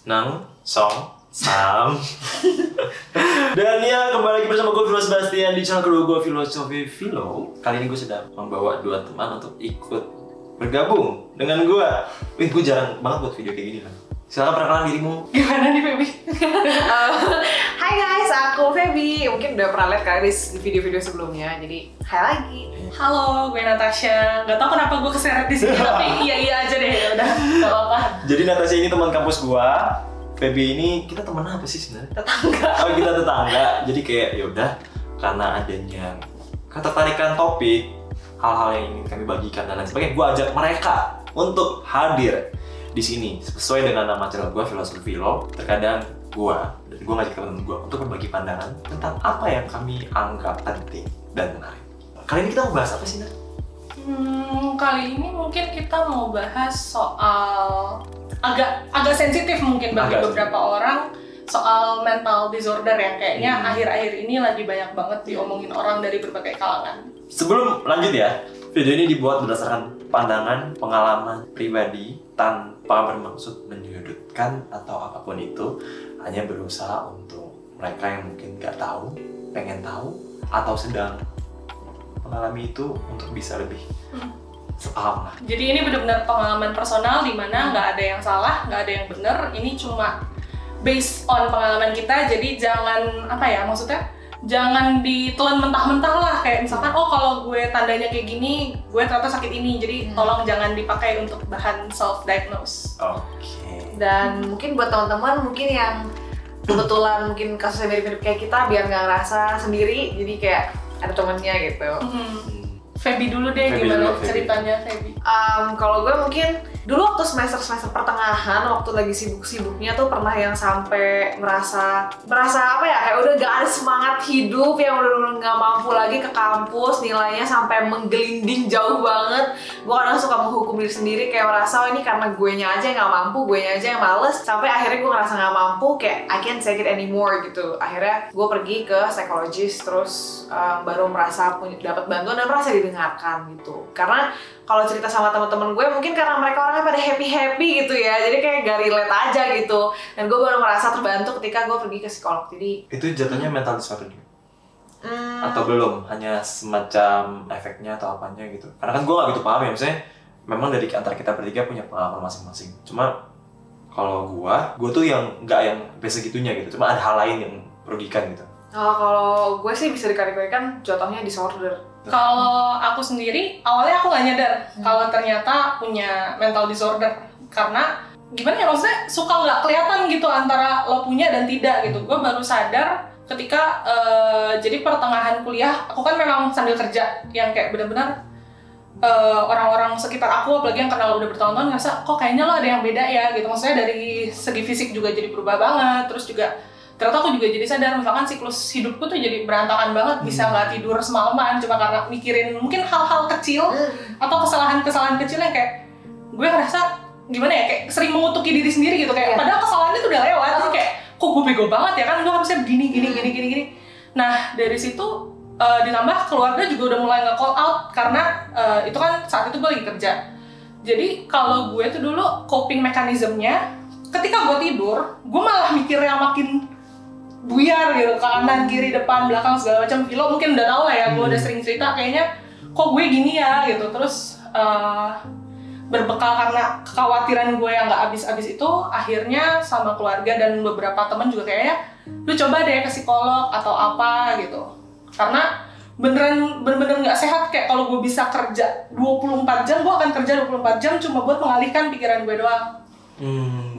Nang, Song, Sam. Dan ya, kembali lagi bersama gue Philo Sebastian di channel kedua gue Filosofi Philo. Kali ini gue sedang membawa dua teman untuk ikut bergabung dengan gue. Gue jarang banget buat video kayak gini kan. Silahkan perkenalan dirimu. Gimana nih Feby? Hai guys, aku Feby. Mungkin udah pernah lihat kali di video-video sebelumnya. Jadi, hai lagi. Halo, gue Natasha. Gak tau kenapa gue keseret di sini, tapi iya aja deh. Udah, gak apa-apa. Jadi Natasha ini teman kampus gue. Feby ini kita temen apa sih sebenarnya? Tetangga. Oh, kita tetangga. Jadi kayak yaudah, karena adanya ketertarikan topik, hal-hal yang ingin kami bagikan dan lain sebagainya, gue ajak mereka untuk hadir di sini sesuai dengan nama channel gue Filosofi Philo. Terkadang gue ngajak teman-teman gue untuk berbagi pandangan tentang apa yang kami anggap penting dan menarik. Kali ini kita mau bahas apa sih, Nat? Kali ini mungkin kita mau bahas soal agak sensitif mungkin bagi beberapa orang, soal mental disorder yang kayaknya akhir-akhir ini lagi banyak banget diomongin orang dari berbagai kalangan. Sebelum lanjut ya, video ini dibuat berdasarkan pandangan, pengalaman pribadi tanpa bermaksud menyudutkan atau apapun itu, hanya berusaha untuk mereka yang mungkin nggak tahu, pengen tahu, atau sedang mengalami itu untuk bisa lebih sepaham lah. Jadi ini benar-benar pengalaman personal di mana nggak ada yang salah, nggak ada yang benar. Ini cuma based on pengalaman kita. Jadi jangan jangan ditelan mentah-mentah lah. Kayak misalkan, oh kalau gue tandanya kayak gini, gue ternyata sakit ini. Jadi tolong jangan dipakai untuk bahan self-diagnose. Oke. Dan mungkin buat teman-teman mungkin yang kebetulan mungkin kasusnya mirip-mirip kayak kita, biar nggak ngerasa sendiri. Jadi kayak ada temennya gitu. Feby dulu deh, Feby gimana dulu, Feby. ceritanya Feby? Kalau gue mungkin dulu waktu semester pertengahan, waktu lagi sibuk-sibuknya tuh pernah yang sampai merasa apa ya, kayak udah gak ada semangat hidup, yang udah gak mampu lagi ke kampus, nilainya sampai menggelinding jauh banget. Gue kadang suka menghukum diri sendiri, kayak merasa oh ini karena guenya aja yang gak mampu, guenya aja yang males, sampai akhirnya gue ngerasa gak mampu, kayak I can't take it anymore gitu. Akhirnya gue pergi ke psikologis, terus baru merasa dapat bantuan dan merasa didengarkan gitu. Karena kalau cerita sama teman-teman gue, mungkin karena mereka orangnya pada happy gitu ya, jadi kayak gak relate aja gitu. Dan gue baru merasa terbantu ketika gue pergi ke psikolog. Jadi Itu jatuhnya mental disorder juga? Atau belum? Hanya semacam efeknya atau apanya gitu? Karena kan gue gak gitu paham ya, misalnya memang dari antara kita bertiga punya pengalaman masing-masing. Cuma kalau gue tuh yang gak yang segitunya gitu, cuma ada hal lain yang merugikan gitu. kalau gue sih bisa dikategorikan jatuhnya disorder. Kalau aku sendiri, awalnya aku nggak nyadar kalau ternyata punya mental disorder. Karena gimana ya, maksudnya suka nggak kelihatan gitu antara lo punya dan tidak gitu. Gue baru sadar ketika jadi pertengahan kuliah, aku kan memang sambil kerja yang kayak benar-benar orang-orang sekitar aku, apalagi yang kenal udah bertahun-tahun, ngerasa kok kayaknya lo ada yang beda ya gitu. Maksudnya dari segi fisik juga jadi berubah banget, terus juga ternyata aku juga jadi sadar, misalkan siklus hidupku tuh jadi berantakan banget, bisa nggak tidur semalaman cuma karena mikirin mungkin hal-hal kecil atau kesalahan-kesalahan kecil yang kayak gue ngerasa gimana ya, kayak sering mengutuki diri sendiri gitu, kayak padahal kesalahannya tuh udah lewat, jadi kayak kok gue bego banget ya, kan gue harusnya gini. Nah dari situ ditambah keluarga juga udah mulai nge-call out karena itu kan saat itu gue lagi kerja. Jadi kalau gue tuh dulu coping mekanismenya ketika gue tidur, gue malah mikir yang makin buyar gitu, kanan, kiri, depan, belakang, segala macam. Philo mungkin udah tau lah ya, gue udah sering cerita kayaknya kok gue gini ya gitu. Terus berbekal karena kekhawatiran gue yang gak habis-habis itu, akhirnya sama keluarga dan beberapa teman juga kayaknya lu coba deh ke psikolog atau apa gitu. Karena bener-bener gak sehat, kayak kalau gue bisa kerja 24 jam, gue akan kerja 24 jam cuma buat mengalihkan pikiran gue doang.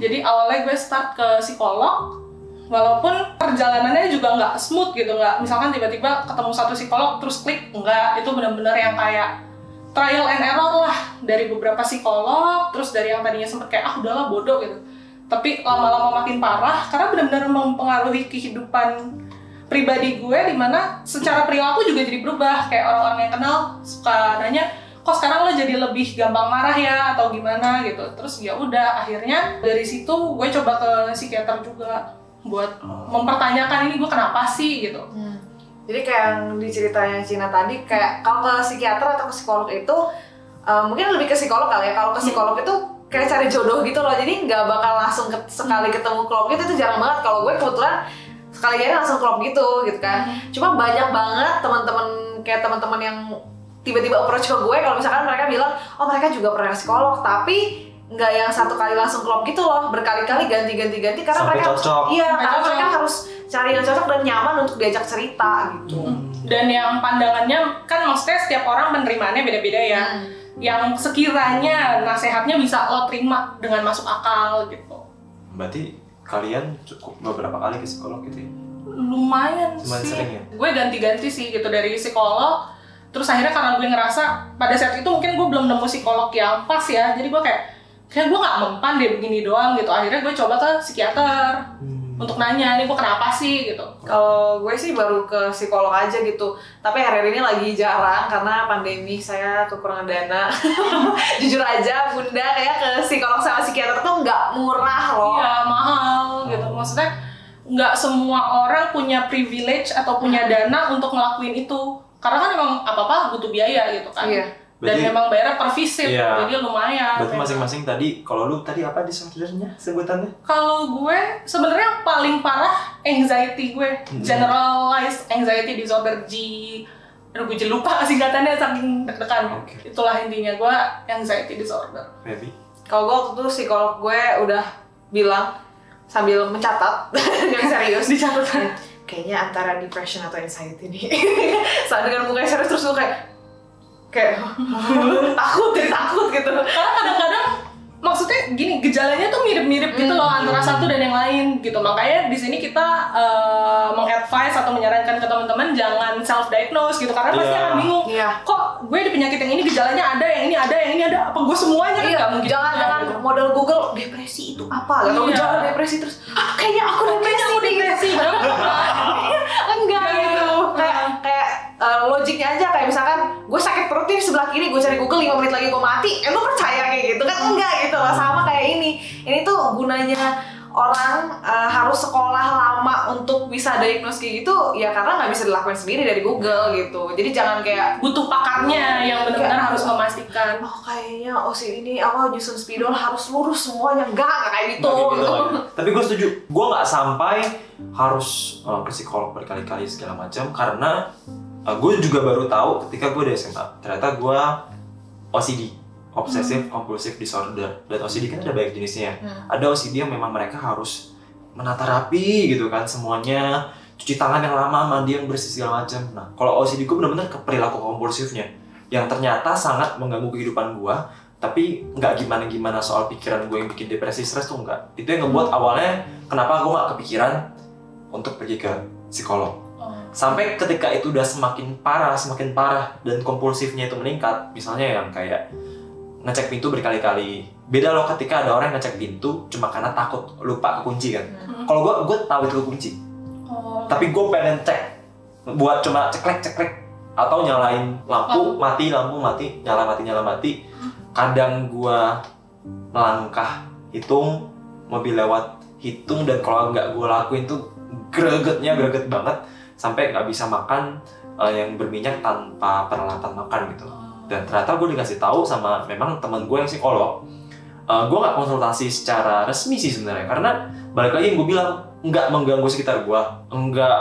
Jadi awalnya gue start ke psikolog, walaupun perjalanannya juga nggak smooth gitu, nggak misalkan tiba-tiba ketemu satu psikolog terus klik, nggak, itu benar-benar yang kayak trial and error lah dari beberapa psikolog, terus dari yang tadinya sempet kayak udahlah bodoh gitu, tapi lama-lama makin parah karena benar-benar mempengaruhi kehidupan pribadi gue, dimana secara perilaku juga jadi berubah. Kayak orang-orang yang kenal suka nanya, kok sekarang lo jadi lebih gampang marah ya atau gimana gitu. Terus ya udah, akhirnya dari situ gue coba ke psikiater juga buat mempertanyakan ini gue kenapa sih gitu. Jadi kayak yang diceritanya Cina tadi, kayak kalau ke psikiater atau ke psikolog itu mungkin lebih ke psikolog kali ya. Kalau ke psikolog itu kayak cari jodoh gitu loh, jadi nggak bakal langsung sekali ketemu klop gitu, itu jarang banget. Kalau gue kebetulan sekali aja langsung klop gitu kan. Cuma banyak banget teman-teman yang tiba-tiba approach ke gue kalau misalkan mereka bilang, oh mereka juga pernah psikolog, tapi nggak yang satu kali langsung klop gitu loh, berkali-kali ganti karena sampai mereka cocok. Iya, karena mereka harus cari yang cocok dan nyaman untuk diajak cerita gitu. Dan yang pandangannya kan maksudnya setiap orang penerimaannya beda-beda ya. Yang sekiranya nasehatnya bisa lo terima dengan masuk akal gitu. Berarti kalian cukup beberapa kali ke psikolog gitu ya? Lumayan sih. Sering ya? Gue ganti-ganti sih gitu dari psikolog. Terus akhirnya karena gue ngerasa pada saat itu mungkin gue belum nemu psikolog yang pas ya. Jadi gue kayak gue gak mempan deh begini doang gitu. Akhirnya gue coba ke psikiater untuk nanya, nih gue kenapa sih gitu. Kalau gue sih baru ke psikolog aja gitu. Tapi hari ini lagi jarang karena pandemi, saya kekurangan dana. Jujur aja bunda, kayak ke psikolog sama psikiater tuh nggak murah loh. Iya, mahal gitu. Maksudnya nggak semua orang punya privilege atau punya dana untuk ngelakuin itu. Karena kan emang apa-apa butuh biaya gitu kan. Iya. Dan Berarti- memang bayarnya per visit, Iya. jadi lumayan. Berarti memang. masing-masing tadi, kalau lu tadi apa disordernya sebutannya? Kalau gue sebenarnya paling parah anxiety gue, generalized anxiety disorder aduh gue jadi lupa singkatannya saking deg-degan. Oke. Itulah intinya gue anxiety disorder. Baby? Kalau gue waktu itu psikolog gue udah bilang sambil mencatat yang serius. Dicatat. Kayaknya antara depression atau anxiety nih. Saat dengan mukanya serius terus gue kayak takut gitu. Karena kadang-kadang maksudnya gini, gejalanya tuh mirip-mirip gitu loh antara satu dan yang lain gitu. Makanya di sini kita mengadvise atau menyarankan ke teman-teman jangan self diagnose gitu, karena pasti Iya. akan bingung. Iya. Kok gue di penyakit yang ini gejalanya ada, yang ini ada, yang ini ada, apa gue semuanya kan Iya, nggak mungkin. jangan model Google depresi itu apa? Gak tau Iya. gejala depresi terus kayaknya aku depresi Aku nih. depresi, padahal Enggak Iya. gitu. Kayak logiknya aja, kayak misalkan gue sakit perut nih sebelah kiri, gue cari Google 5 menit lagi gue mati, lu percaya kayak gitu kan? Enggak gitu lah, sama kayak ini tuh gunanya orang harus sekolah lama untuk bisa diagnose kayak gitu ya, karena nggak bisa dilakuin sendiri dari Google gitu. Jadi jangan kayak butuh pakarnya yang benar-benar harus memastikan. oh kayaknya OCD ini apa nyusun spidol harus lurus semuanya, enggak kayak gitu. Nggak kayak gitu lagi. Tapi gue setuju, gue nggak sampai harus ke psikolog berkali-kali segala macam, karena gue juga baru tahu ketika gue di SMA ternyata gue OCD, obsessive compulsive disorder. Dan OCD kan ada banyak jenisnya. Ada OCD yang memang mereka harus menata rapi gitu kan semuanya, cuci tangan yang lama, mandi yang bersih segala macam. Nah kalau OCD gue benar-benar ke perilaku kompulsifnya yang ternyata sangat mengganggu kehidupan gue, tapi nggak gimana-gimana soal pikiran gue yang bikin depresi, stres tuh enggak. Itu yang ngebuat awalnya kenapa gue nggak kepikiran untuk pergi ke psikolog. Sampai ketika itu udah semakin parah dan kompulsifnya itu meningkat, misalnya yang kayak ngecek pintu berkali-kali. Beda loh ketika ada orang yang ngecek pintu cuma karena takut lupa kekunci kan. Kalau gue tahu itu kekunci, tapi gue pengen cek buat cuma ceklek atau nyalain lampu mati, nyala mati. Kadang gue melangkah hitung, mobil lewat hitung, dan kalau nggak gue lakuin tuh greget banget sampai nggak bisa makan yang berminyak tanpa peralatan makan gitu. Dan ternyata gue dikasih tahu sama memang teman gue yang psikolog. Gue nggak konsultasi secara resmi sih sebenarnya, karena balik lagi yang gue bilang nggak mengganggu sekitar gue, nggak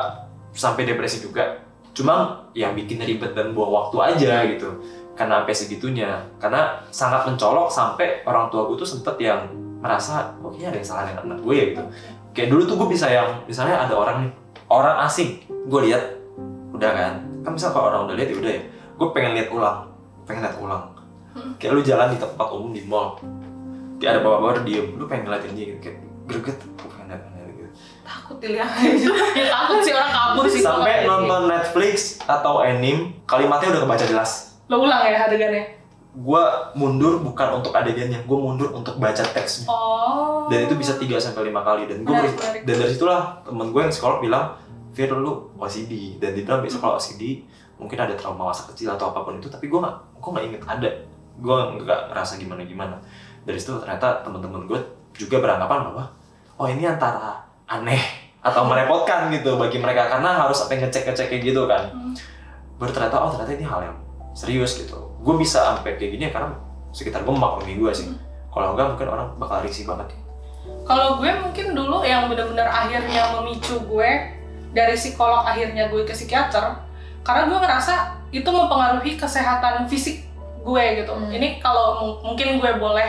sampai depresi juga, cuma yang bikin ribet dan buang waktu aja gitu. Karena sampai segitunya, karena sangat mencolok sampai orang tua gue tuh sempet yang merasa oh kayaknya ada yang salah dengan anak gue ya gitu. Kayak dulu tuh gue bisa yang misalnya ada orang asing, gue lihat udah kan misal kalau orang udah lihat ya udah ya, gue pengen lihat ulang. Kayak lu jalan di tempat umum di mall, kayak ada bapak-bapak diem, lu pengen ngeliatin dia gitu, kayak greget, gue pengen ngeliatin gitu. Takut dilihat. Ya takut sih orang kabur sih. Sampai nonton Netflix atau anime, kalimatnya udah kebaca jelas. Lo ulang ya adegannya? Gue mundur bukan untuk adegannya, gue mundur untuk baca teksnya. Oh. Dan itu bisa 3-5 kali. Dan Menarik. dan dari situlah temen gue yang psikolog bilang, Fir lu OCD. Dan dia bilang biasa kalau OCD mungkin ada trauma masa kecil atau apapun itu, tapi gue nggak inget ada, gue nggak ngerasa gimana. Dari situ ternyata teman-teman gue juga beranggapan bahwa oh ini antara aneh atau merepotkan gitu bagi mereka, karena harus sampai ngecek kayak gitu kan. Baru ternyata ini hal yang serius gitu. Gue bisa sampai kayak gini ya karena sekitar gue memaklumi gue sih. Kalau enggak mungkin orang bakal risih banget. Kalau gue mungkin dulu yang benar-benar akhirnya memicu gue dari psikolog akhirnya gue ke psikiater, karena gue ngerasa itu mempengaruhi kesehatan fisik gue gitu. Ini kalau mungkin gue boleh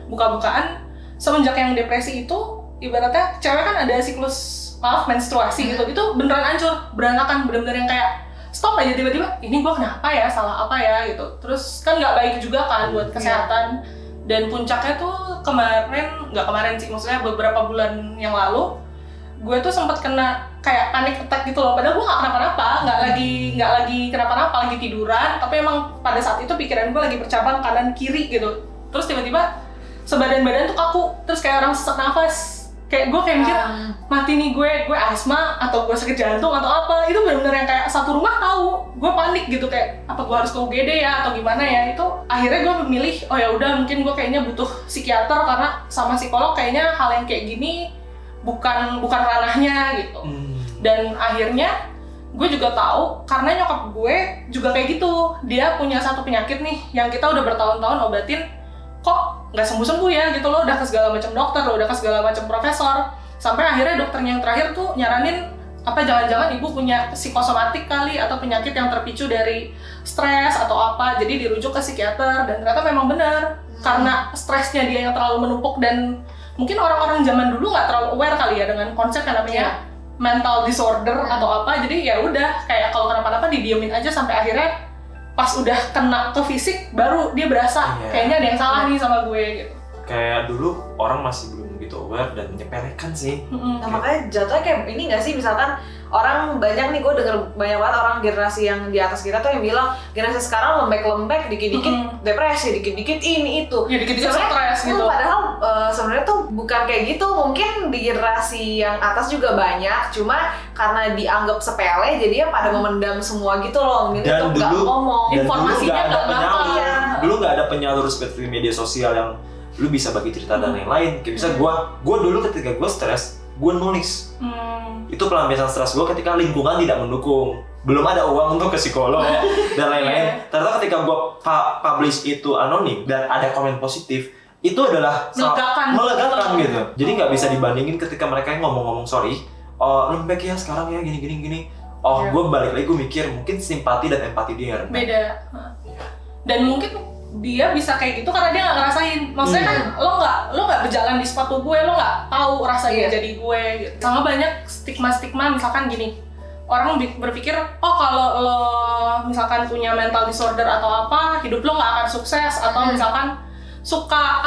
buka-bukaan, semenjak yang depresi itu ibaratnya cewek kan ada siklus menstruasi gitu, itu beneran hancur, berantakan, bener-bener yang kayak stop aja tiba-tiba, ini gue kenapa ya, salah apa ya gitu. Terus kan nggak baik juga kan buat kesehatan. Dan puncaknya tuh nggak kemarin sih, maksudnya beberapa bulan yang lalu, gue tuh sempat kena kayak panic attack gitu loh. Padahal gue nggak kenapa-napa, nggak lagi kenapa-napa, lagi tiduran. Tapi emang pada saat itu pikiran gue lagi bercabang kanan kiri gitu. Terus tiba-tiba sebadan-badan tuh kaku, terus kayak orang sesak nafas. Kayak gue kayak mikir, mati nih gue asma atau gue sakit jantung atau apa. Itu benar-benar yang kayak satu rumah tahu. Gue panik gitu, kayak apa gue harus ke UGD ya atau gimana ya. Itu akhirnya gue memilih, oh ya udah mungkin gue kayaknya butuh psikiater, karena sama psikolog kayaknya hal yang kayak gini bukan ranahnya gitu. Dan akhirnya gue juga tahu karena nyokap gue juga kayak gitu. Dia punya satu penyakit nih yang kita udah bertahun-tahun obatin, kok nggak sembuh-sembuh ya gitu loh, udah ke segala macam dokter, udah ke segala macam profesor, sampai akhirnya dokternya yang terakhir tuh nyaranin apa jangan-jangan ibu punya psikosomatik kali atau penyakit yang terpicu dari stres atau apa, jadi dirujuk ke psikiater. Dan ternyata memang benar karena stresnya dia yang terlalu menumpuk, dan mungkin orang-orang zaman dulu nggak terlalu aware kali ya dengan konsep yang namanya mental disorder atau apa, jadi ya udah kayak kalau kenapa-napa didiemin aja sampai akhirnya pas udah kena ke fisik baru dia berasa kayaknya ada yang salah nih sama gue gitu. Kayak dulu orang masih belum gitu aware dan menyepelekan sih. Nah makanya jatuhnya kayak ini nggak sih, misalkan orang banyak nih, gue denger banyak banget orang generasi yang di atas kita tuh yang bilang generasi sekarang lembek-lembek, dikit-dikit depresi, dikit-dikit ini itu. Ya dikit-dikit stres gitu. Padahal sebenarnya tuh bukan kayak gitu. Mungkin di generasi yang atas juga banyak, cuma karena dianggap sepele jadinya pada memendam semua gitu loh. Gitu Dan tuh nggak ngomong. Informasinya nggak gampang. Dulu nggak ada penyalur seperti media sosial yang lu bisa bagi cerita dan lain-lain. Kayak bisa gue dulu ketika gue stres, gue nulis. Itu pelampiasan stres gue ketika lingkungan tidak mendukung, belum ada uang untuk ke psikolog dan lain-lain. Ternyata ketika gue publish itu anonim dan ada komen positif, itu adalah melegakan gitu. Jadi nggak bisa dibandingin ketika mereka yang ngomong-ngomong sorry, oh lembek ya sekarang ya gini. Oh gue balik lagi, gue mikir mungkin simpati dan empati dia rendah. Beda. Dan mungkin dia bisa kayak gitu karena dia nggak ngerasain. Maksudnya kan lo nggak berjalan di sepatu gue, lo nggak tahu rasanya jadi gue gitu. Sama banyak stigma misalkan gini, orang berpikir oh kalau lo misalkan punya mental disorder atau apa, hidup lo nggak akan sukses, atau misalkan suka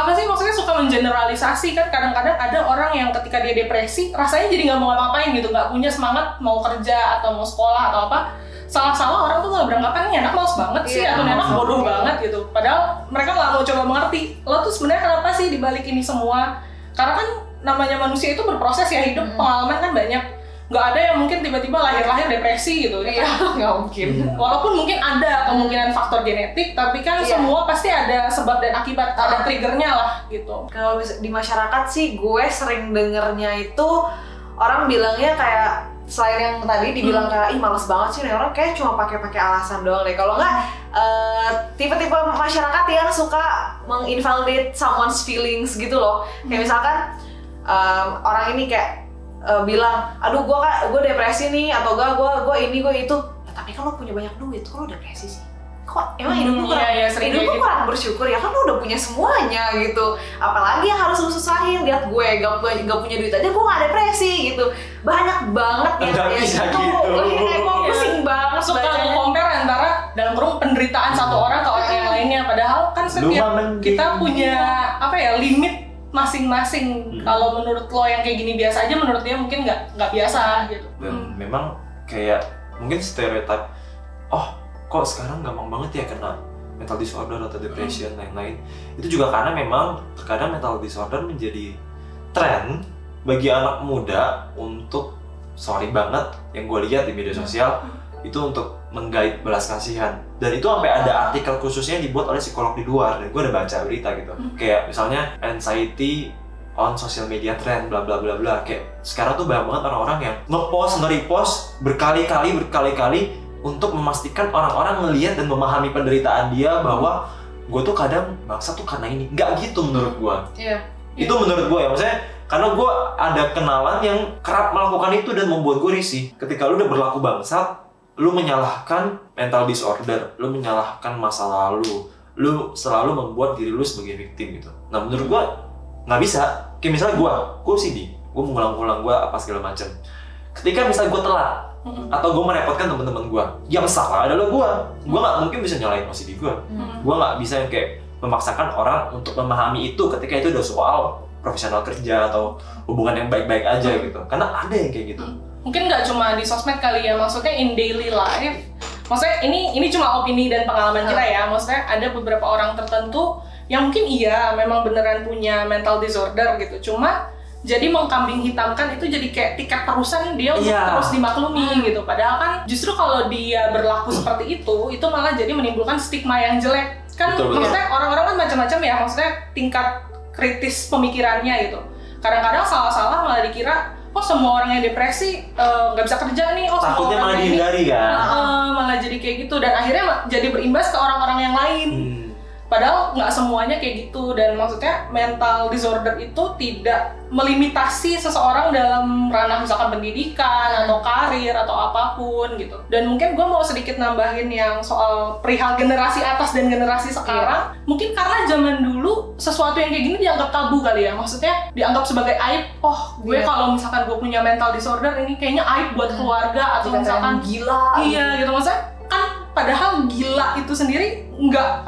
mengeneralisasi kan. Kadang-kadang ada orang yang ketika dia depresi rasanya jadi nggak mau ngapa-ngapain gitu, nggak punya semangat mau kerja atau mau sekolah atau apa. Salah orang tuh malah beranggapan nih anak males banget sih, atau nih anak bodoh banget gitu. Padahal mereka nggak mau coba mengerti lo tuh sebenarnya kenapa sih dibalik ini semua. Karena kan namanya manusia itu berproses ya, hidup pengalaman kan banyak. Nggak ada yang mungkin tiba-tiba lahir depresi gitu. Iya, nggak mungkin. Walaupun mungkin ada kemungkinan faktor genetik, tapi kan semua pasti ada sebab dan akibat, ada triggernya lah gitu. Kalau di masyarakat sih gue sering dengernya itu orang bilangnya kayak, selain yang tadi dibilang kayak ih males banget sih nih orang, kayak cuma pakai alasan doang deh. Kalau nggak tipe-tipe masyarakat yang suka menginvalidate someone's feelings gitu loh. Kayak misalkan orang ini kayak bilang, aduh gue depresi nih, atau gue ini gue itu. Tapi kan lo punya banyak duit, kok lo depresi sih? Kok emang hidup lu kurang bersyukur ya, kan lu udah punya semuanya gitu, apalagi yang harus lu susahin. Lihat gue gak punya duit aja gue gak depresi gitu. Banyak banget yang kayak gitu. Kayak gue pusing banget suka compare antara dalam kurung penderitaan satu orang ke orang yang lainnya, padahal kan setiap kita punya limit masing-masing. Kalau menurut lo yang kayak gini biasa aja, menurut dia mungkin nggak biasa gitu. Dan memang kayak mungkin stereotip, kok sekarang gampang banget ya kena mental disorder atau depression lain-lain. Itu juga karena memang terkadang mental disorder menjadi tren bagi anak muda untuk, sorry banget yang gue lihat di media sosial, itu untuk menggait belas kasihan. Dan itu sampai ada artikel khususnya yang dibuat oleh psikolog di luar, dan gue udah baca berita gitu. Kayak misalnya anxiety on social media trend bla bla bla bla. Kayak sekarang tuh banyak banget orang-orang yang nge-repost berkali-kali untuk memastikan orang-orang ngelihat dan memahami penderitaan dia, bahwa gue tuh kadang bangsa tuh karena ini. Nggak gitu menurut gue. Iya. Itu menurut gue ya, maksudnya karena gue ada kenalan yang kerap melakukan itu dan membuat gue risih. Ketika lu udah berlaku bangsat, lu menyalahkan mental disorder, lu menyalahkan masa lalu, lu selalu membuat diri lu sebagai victim gitu. Nah menurut gue nggak bisa. Kayak misalnya gue OCD, gue mengulang-ulang gue apa segala macam. Ketika misalnya gue telat atau gue merepotkan teman-teman gue, yang salah adalah gue nggak mungkin bisa nyalain OCD gue nggak bisa kayak memaksakan orang untuk memahami itu ketika itu udah soal profesional kerja atau hubungan yang baik-baik aja gitu, karena ada yang kayak gitu. Mungkin nggak cuma di sosmed kali ya, maksudnya in daily life. Maksudnya ini cuma opini dan pengalaman kita ya, maksudnya ada beberapa orang tertentu yang mungkin iya memang beneran punya mental disorder gitu, cuma jadi mengkambing hitamkan itu jadi kayak tiket terusan dia untuk terus dimaklumi gitu. Padahal kan justru kalau dia berlaku seperti itu malah jadi menimbulkan stigma yang jelek. Kan betul. Maksudnya orang-orang kan macam-macam ya, maksudnya tingkat kritis pemikirannya gitu. Kadang-kadang salah-salah malah dikira, oh semua orang yang depresi nggak bisa kerja nih, oh takutnya semua orang malah dihindari kan. malah jadi kayak gitu dan akhirnya jadi berimbas ke orang-orang yang lain. Padahal nggak semuanya kayak gitu, dan maksudnya mental disorder itu tidak melimitasi seseorang dalam ranah misalkan pendidikan atau karir atau apapun gitu. Dan mungkin gue mau sedikit nambahin yang soal perihal generasi atas dan generasi sekarang. Mungkin karena zaman dulu sesuatu yang kayak gini dianggap tabu kali ya, maksudnya dianggap sebagai aib. Oh gue kalau misalkan gue punya mental disorder ini kayaknya aib buat keluarga atau misalkan gila. Iya gitu, maksudnya kan padahal gila itu sendiri nggak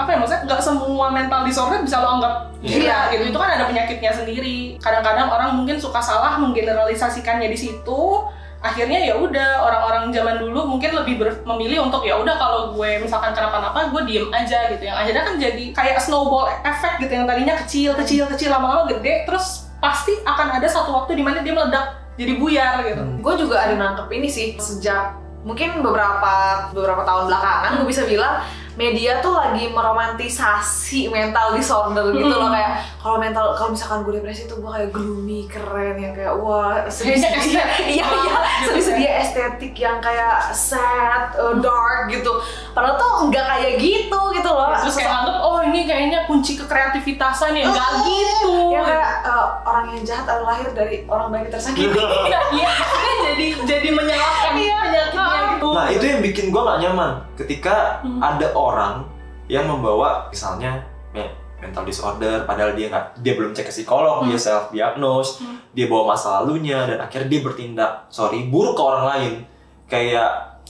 semua mental disorder bisa lo anggap gila gitu. Itu kan ada penyakitnya sendiri. Kadang-kadang orang mungkin suka salah menggeneralisasikannya di situ. Akhirnya ya udah, orang-orang zaman dulu mungkin lebih memilih untuk ya udah kalau gue misalkan kenapa-napa gue diem aja gitu. Yang akhirnya kan jadi kayak snowball effect gitu, yang tadinya kecil lama-lama gede, terus pasti akan ada satu waktu di mana dia meledak jadi buyar gitu. Gue juga ada nangkep ini sih, sejak mungkin beberapa tahun belakangan gue bisa bilang media tuh lagi meromantisasi mental disorder gitu loh. Kayak kalau misalkan gue depresi tuh gue kayak gloomy, keren, yang kayak wah sedih-sedih sedih-sedih estetik yang kayak sad, dark gitu. Padahal tuh nggak kayak gitu loh. Terus kayak anggap oh ini kayaknya kunci kekreativitasan ya, nggak gitu. Ya kayak orang yang jahat adalah lahir dari orang baik tersakiti. Iya, jadi menyalahkan penyakitnya gitu. Nah itu yang bikin gue nggak nyaman ketika ada orang yang membawa misalnya mental disorder padahal dia belum cek ke psikolog, dia self diagnose, dia bawa masa lalunya dan akhirnya dia bertindak buruk ke orang lain. Kayak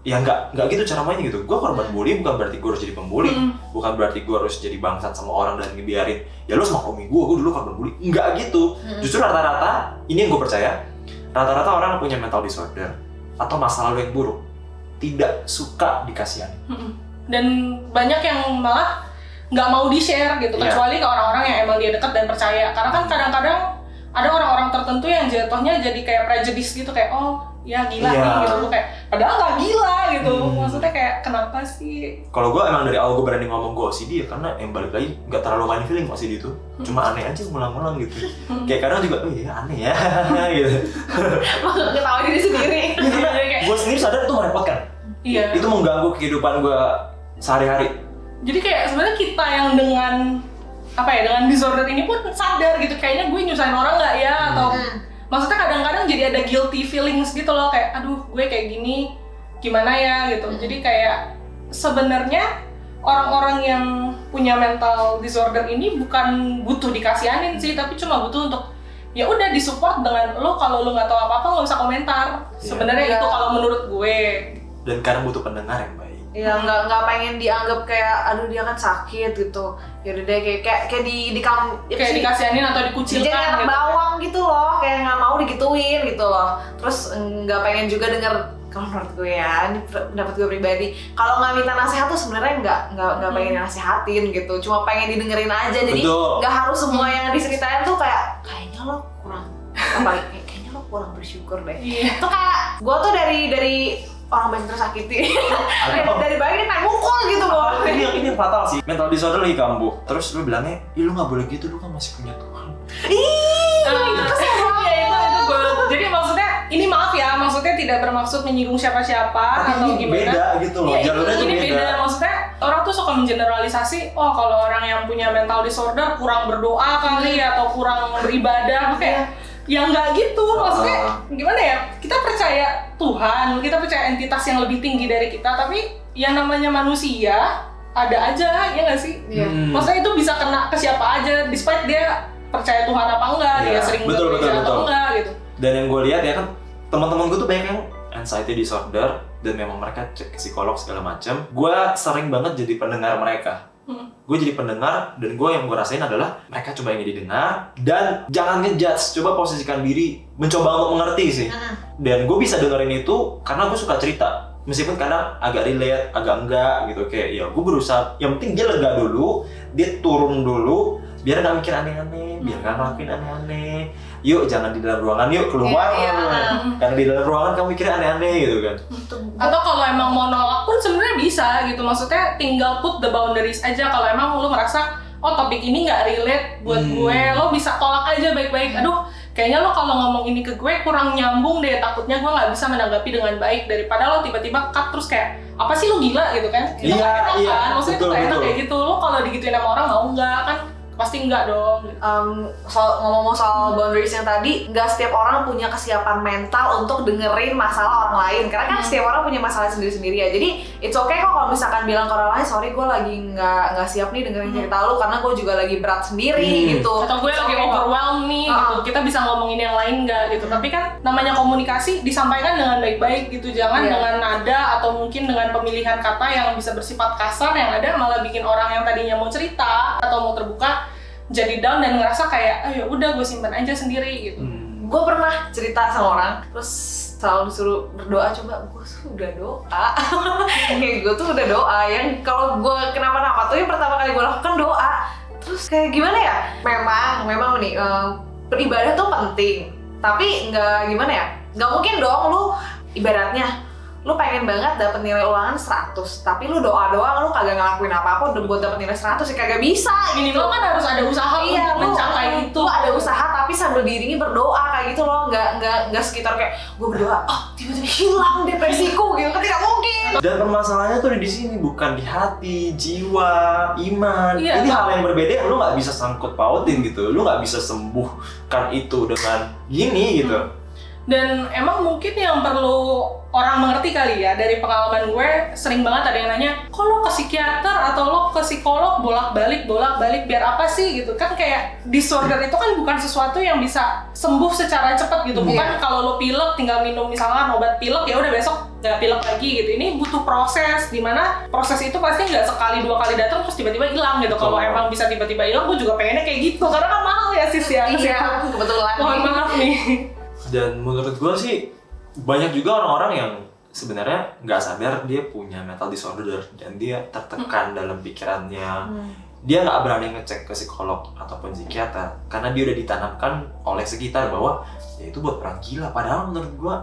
ya nggak gitu cara mainnya gitu. Gue korban bully bukan berarti gue harus jadi pembuli, bukan berarti gue harus jadi bangsat sama orang dan ngebiarin ya lu sama gue dulu korban bully. Nggak gitu. Justru rata-rata ini yang gue percaya, rata-rata orang yang punya mental disorder atau masa lalu yang buruk tidak suka dikasihani. Dan banyak yang malah nggak mau di-share gitu, kecuali ke orang-orang yang emang dia dekat dan percaya. Karena kan kadang-kadang ada orang-orang tertentu yang jatuhnya jadi kayak prejudice gitu, kayak oh ya gila nih gitu, kayak padahal nggak gila gitu. Maksudnya kayak kenapa sih? Kalau gue emang dari awal gue berani ngomong gue OCD ya karena yang balik lagi nggak terlalu main feeling OCD itu, cuma aneh aja ngulang-ngulang gitu. Kayak kadang juga oh iya aneh ya gitu. Ketawa diri sendiri. Gue sendiri sadar itu merepotkan. Iya. Itu mengganggu kehidupan gue sehari-hari. Jadi kayak sebenarnya kita yang dengan dengan disorder ini pun sadar gitu, kayaknya gue nyusahin orang nggak ya, atau maksudnya kadang-kadang jadi ada guilty feelings gitu loh, kayak aduh gue kayak gini gimana ya gitu. Jadi kayak sebenarnya orang-orang yang punya mental disorder ini bukan butuh dikasihanin sih, tapi cuma butuh untuk ya udah disupport dengan lo. Kalau lo nggak tahu apa-apa nggak usah komentar. Sebenarnya itu kalau menurut gue. Dan kadang butuh pendengar yang baik. Ya nggak pengen dianggap kayak aduh dia kan sakit gitu. Ya udah deh kayak dikasihanin atau dikucilkan jadi anak gitu. bawang gitu loh, kayak nggak mau digituin gitu loh. Terus nggak pengen juga denger, kalau menurut gue ya, ini pendapat gue pribadi, kalau nggak minta nasihat tuh sebenarnya nggak pengen nasihatin gitu, cuma pengen didengerin aja. Jadi nggak harus semua yang diseritain tuh kayaknya lo kurang kayaknya lo kurang bersyukur deh. Itu kayak gue tuh dari orang banyak tersakiti. dari bayi dia pengen mukul gitu loh. Ini yang fatal sih. Mental disorder lagi kambuh. Terus lu bilangnya, lu nggak boleh gitu, lu kan masih punya Tuhan. Itu kesel banget. Itu gue. Jadi maksudnya ini maaf ya, maksudnya tidak bermaksud menyinggung siapa-siapa atau ini gimana. Beda gitu loh. Ya, jalurnya tuh ini beda. Maksudnya Orang tuh suka mengeneralisasi, oh kalau orang yang punya mental disorder kurang berdoa kali atau kurang beribadah, kayak ya nggak gitu. Maksudnya gimana ya, kita percaya Tuhan, kita percaya entitas yang lebih tinggi dari kita, tapi yang namanya manusia ada aja, ya nggak sih? Maksudnya itu bisa kena ke siapa aja, despite dia percaya Tuhan apa enggak, dia sering bergereja atau enggak gitu. Dan yang gue lihat ya kan, teman-teman gue tuh banyak yang anxiety disorder dan memang mereka cek ke psikolog segala macam. Gue sering banget jadi pendengar mereka. Gue jadi pendengar, dan yang gue rasain adalah mereka coba yang didengar dan jangan ngejudge, coba posisikan diri, mencoba untuk mengerti sih. Dan gue bisa dengerin itu karena gue suka cerita, meskipun kadang agak relate, agak enggak gitu. Kayak ya gue berusaha, yang penting dia lega dulu, dia turun dulu, biar nggak mikir aneh-aneh, biar nggak ngelakuin aneh-aneh. Yuk jangan di dalam ruangan, yuk keluar. Karena di dalam ruangan kamu mikir aneh-aneh gitu kan. Atau kalau emang mau nolak pun sebenarnya bisa gitu, maksudnya tinggal put the boundaries aja. Kalau emang lu merasa oh topik ini nggak relate buat gue, lo bisa tolak aja baik-baik. Aduh kayaknya lo kalau ngomong ini ke gue kurang nyambung deh, takutnya gue nggak bisa menanggapi dengan baik, daripada lo tiba-tiba cut terus kayak apa sih lo gila gitu kan. Itu nggak enak kan, maksudnya itu nggak enak kayak gitu. Lo kalau digituin sama orang mau nggak kan? Pasti enggak dong. Ngomong-ngomong soal boundaries yang tadi, nggak setiap orang punya kesiapan mental untuk dengerin masalah orang lain, karena kan setiap orang punya masalah sendiri-sendiri ya. Jadi it's okay kok kalau misalkan bilang ke orang lain, sorry gue lagi nggak siap nih dengerin cerita lu, karena gue juga lagi berat sendiri gitu. Atau gue lagi overwhelmed nih gitu. Kita bisa ngomongin yang lain nggak gitu. Tapi kan namanya komunikasi disampaikan dengan baik-baik gitu. Jangan dengan nada atau mungkin dengan pemilihan kata yang bisa bersifat kasar, yang ada malah bikin orang yang tadinya mau cerita atau mau terbuka jadi down dan ngerasa kayak ayo udah gue simpan aja sendiri gitu. Gue pernah cerita sama orang, terus selalu disuruh berdoa, coba gue tuh udah doa. Kayak gue tuh udah doa, yang kalau gue kenapa-napa tuh yang pertama kali gue lakukan doa. Terus kayak gimana ya, memang nih beribadah tuh penting, tapi nggak gimana ya, nggak mungkin dong lu ibaratnya lu pengen banget dapet nilai ulangan 100, tapi lu doa-doa lu kagak ngelakuin apa-apa udah buat dapet nilai 100 ya kagak bisa. Minimal kan harus ada usaha untuk mencapai itu. Lu ada usaha tapi sambil diiringi berdoa kayak gitu loh, nggak sekitar kayak gue berdoa, oh tiba-tiba hilang depresiku gitu kan, tidak mungkin. Dan permasalahannya tuh di sini, bukan di hati, jiwa, iman. Ini hal yang berbeda yang lu nggak bisa sangkut pautin gitu, lu nggak bisa sembuhkan itu dengan gini gitu. Dan emang mungkin yang perlu orang mengerti kali ya, dari pengalaman gue sering banget ada yang nanya, kok lo ke psikiater atau lo ke psikolog bolak-balik biar apa sih gitu kan. Kayak disorder itu kan bukan sesuatu yang bisa sembuh secara cepat gitu. Bukan kalau lo pilek tinggal minum misalkan obat pilek ya udah besok nggak pilek lagi gitu. Ini butuh proses, dimana proses itu pasti nggak sekali dua kali datang terus tiba-tiba hilang gitu. Kalau emang bisa tiba-tiba hilang, gue juga pengennya kayak gitu karena kan mahal ya sis ya. Iya kebetulan. Mohon maaf nih. Dan menurut gue sih banyak juga orang-orang yang sebenarnya nggak sadar dia punya mental disorder dan dia tertekan dalam pikirannya. Dia nggak berani ngecek ke psikolog ataupun psikiater karena dia udah ditanamkan oleh sekitar bahwa ya itu buat orang gila. Padahal menurut gue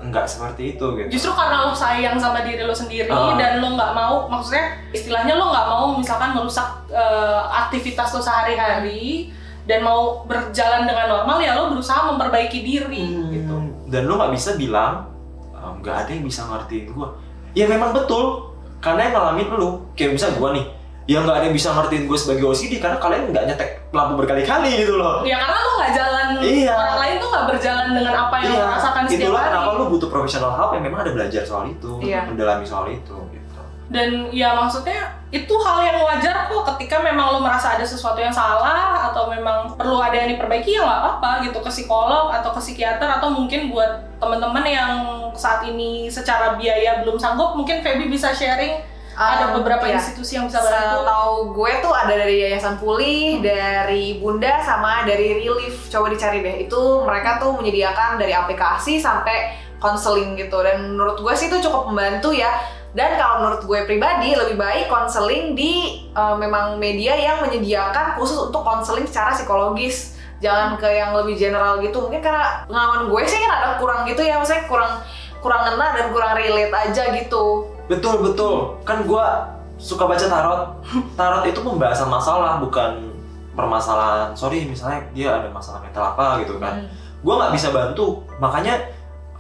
nggak seperti itu gitu. Justru karena lo sayang sama diri lo sendiri dan lo nggak mau, maksudnya istilahnya lo nggak mau misalkan merusak aktivitas lo sehari-hari dan mau berjalan dengan normal, ya lo berusaha memperbaiki diri gitu. Dan lo nggak bisa bilang nggak ada yang bisa ngertiin gue. Ya memang betul, karena yang ngalamin lo. Kayak misal gue nih, ya nggak ada yang bisa ngertiin gue sebagai OCD karena kalian nggak nyetek lampu berkali-kali gitu loh. Ya karena lo nggak jalan, orang lain tuh nggak berjalan dengan apa yang lo rasakan setiap hari. Itulah kenapa lo butuh professional help yang memang ada belajar soal itu, mendalami soal itu gitu. Dan ya maksudnya itu hal yang wajar kok ketika memang lo merasa ada sesuatu yang salah atau memang perlu ada yang diperbaiki, ya nggak apa-apa gitu, ke psikolog atau ke psikiater. Atau mungkin buat teman-teman yang saat ini secara biaya belum sanggup, mungkin Feby bisa sharing ada beberapa institusi yang bisa bantu. Setahu gue tuh ada dari Yayasan Pulih, dari Bunda, sama dari Relief. Coba dicari deh, itu mereka tuh menyediakan dari aplikasi sampai konseling gitu. Dan menurut gue sih itu cukup membantu ya. Dan kalau menurut gue pribadi, lebih baik konseling di memang media yang menyediakan khusus untuk konseling secara psikologis. Jangan ke yang lebih general gitu. Mungkin karena pengalaman gue sih kan ada kurang gitu ya, maksudnya kurang ngena dan kurang relate aja gitu. Betul. Kan gue suka baca tarot. Tarot itu pembahasan masalah, bukan permasalahan. Sorry, misalnya dia ada masalah mental apa gitu kan. Gue nggak bisa bantu. Makanya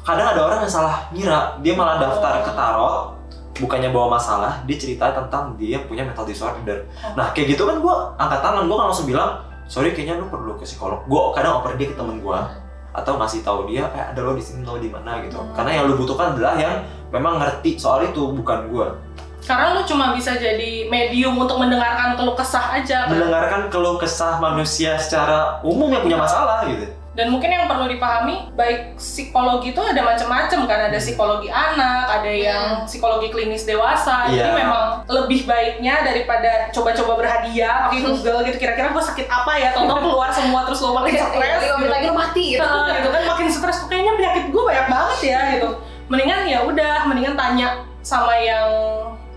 kadang ada orang yang salah ngira. Dia malah daftar ke tarot, bukannya bawa masalah, dia cerita tentang dia punya mental disorder. Nah kayak gitu kan gue angkat tangan, gue kan langsung bilang, sorry kayaknya lu perlu ke psikolog. Gue kadang oper dia ke temen gue, atau ngasih tahu dia, ada lo di sini, lo di mana gitu. Karena yang lu butuhkan adalah yang memang ngerti soal itu, bukan gue. Karena lu cuma bisa jadi medium untuk mendengarkan keluh kesah aja kan? Mendengarkan keluh kesah manusia secara umum yang punya masalah gitu. Dan mungkin yang perlu dipahami, baik psikologi itu ada macam-macam kan, ada psikologi anak, ada yang psikologi klinis dewasa. Jadi memang lebih baiknya daripada coba-coba berhadiah pakai Google gitu, kira-kira gue sakit apa ya, tonton keluar semua terus lo makin stres, lagi lo mati gitu. Gitu kan makin stres, kayaknya penyakit gue banyak banget ya gitu. Mendingan ya udah, mendingan tanya sama yang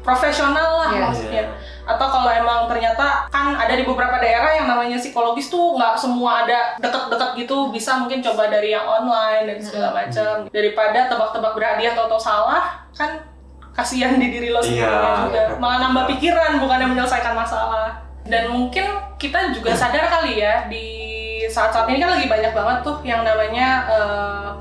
profesional lah maksudnya. Atau kalau emang ternyata kan ada di beberapa daerah yang namanya psikologis tuh nggak semua ada deket-deket gitu, bisa mungkin coba dari yang online dan segala macam. Daripada tebak-tebak berhadiah atau salah, kan kasihan di diri lo sendiri juga. Malah nambah pikiran bukannya menyelesaikan masalah. Dan mungkin kita juga sadar kali ya, di saat-saat ini kan lagi banyak banget tuh yang namanya